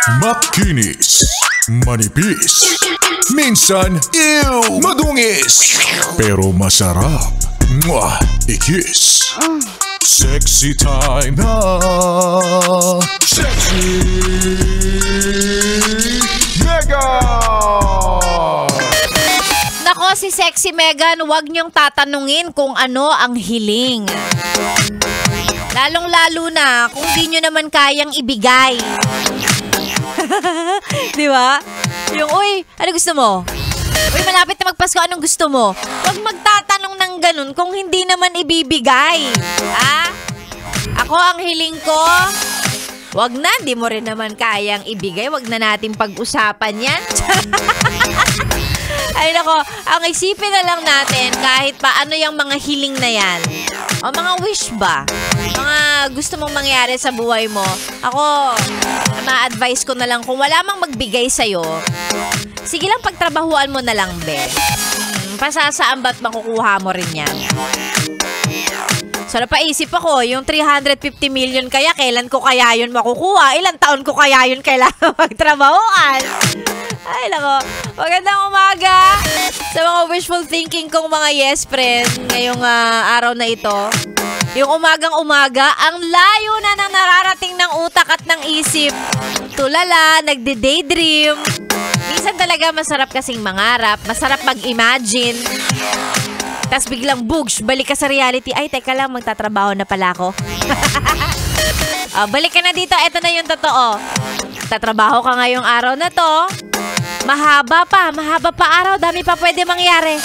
Makinis, manipis, minsan madungis, pero masarap. Mwah! I-kiss. Sexy time na. Sexy Megan! Nako, si Sexy Megan, huwag niyong tatanungin kung ano ang hiling. Lalong-lalo na kung di nyo naman kayang ibigay. Di ba? Yung, uy, ano gusto mo? Uy, malapit na magpasko, anong gusto mo? Huwag magtatanong ng ganun kung hindi naman ibibigay. Ha? Ako ang hiling ko, wag na, di mo rin naman kayang ibigay. Wag na natin pag-usapan yan. Ay nako, ang isipin na lang natin kahit pa ano yung mga hiling na yan. O mga wish ba? Mga gusto mong mangyari sa buhay mo. Ako, ma-advise ko na lang kung wala mang magbigay sa'yo, sige lang pagtrabahuan mo na lang, be. Pasasaan ba't makukuha mo rin yan? So napaisip ako, yung 350 million kaya, kailan ko kaya yun makukuha? Ilang taon ko kaya yun kailangan magtrabahuan? Ay, nako. Magandang umaga sa mga wishful thinking kong mga yes friend ngayong araw na ito. Yung umagang-umaga, ang layo na ng nararating ng utak at ng isip. Tulala, nagde-daydream. Minsan talaga masarap kasing mangarap, masarap mag-imagine. Tapos biglang bugs, balik ka sa reality. Ay, teka lang, magtatrabaho na pala ako. Balik ka na dito, eto na yung totoo. Tatrabaho ka ngayong araw na to. Mahaba pa araw, dami pa pwede mangyari.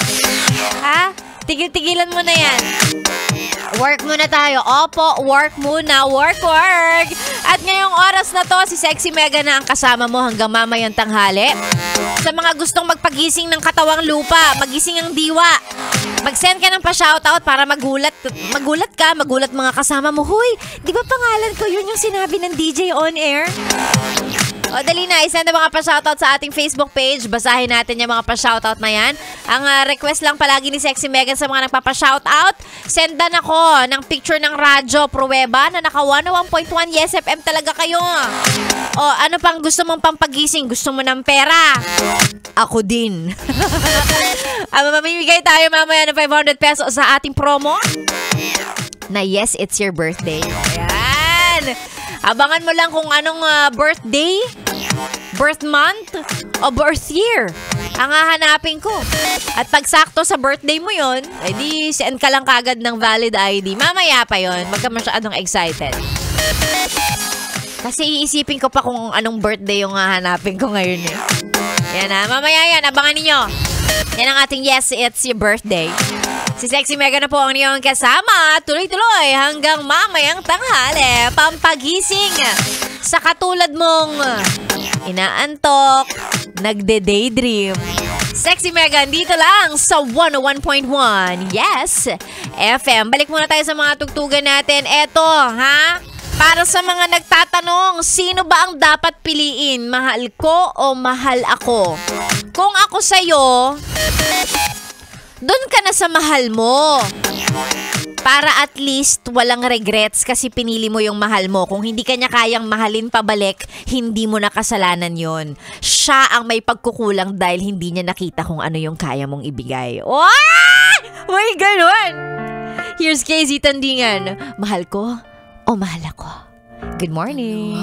Ha? Tigil-tigilan mo na yan. Work muna tayo. Opo, work muna. Work. At ngayong oras na to, si Sexy Megan na ang kasama mo hanggang mamayang tanghali. Sa mga gustong magpagising ng katawang lupa, magising ang diwa, mag-send ka ng pa-shoutout para magulat mga kasama mo. Huy, di ba pangalan ko yun yung sinabi ng DJ on air? O dali na, isend na mga pa-shoutout sa ating Facebook page. Basahin natin yung mga pa-shoutout na yan. Ang request lang palagi ni Sexy Megan sa mga nagpapa-shoutout, sendan ako ng picture ng radyo pruweba na naka 101.1 Yes FM talaga kayo. O ano pang gusto mong pampagising? Gusto mo ng pera? Ako din. Mamimigay tayo mamaya ng 500 pesos sa ating promo na yes, it's your birthday. Ayan. Abangan mo lang kung anong birthday, birth month, o birth year ang hahanapin ko. At pag sakto sa birthday mo yon, edi send ka lang kagad ng valid ID. Mamaya pa yon, wag ka masyadong excited. Kasi iisipin ko pa kung anong birthday yung hahanapin ko ngayon eh. Yan na, mamaya yan, abangan ninyo. Yan ang ating yes, it's your birthday. Si Sexy Megan na po ang inyong kasama. Tuloy-tuloy hanggang mamayang tanghali. Pampagising sa katulad mong inaantok, nagde-daydream. Sexy Megan dito lang sa 101.1 Yes FM. Balik muna tayo sa mga tugtugan natin. Eto, ha? Para sa mga nagtatanong, sino ba ang dapat piliin? Mahal ko o mahal ako? Kung ako sa'yo, doon ka na sa mahal mo. Para at least walang regrets kasi pinili mo yung mahal mo. Kung hindi ka niya kayang mahalin pabalik, hindi mo na kasalanan yon. Siya ang may pagkukulang dahil hindi niya nakita kung ano yung kaya mong ibigay. Oh! May ganun! Here's KZ Tandingan. Mahal ko o mahal ako? Good morning.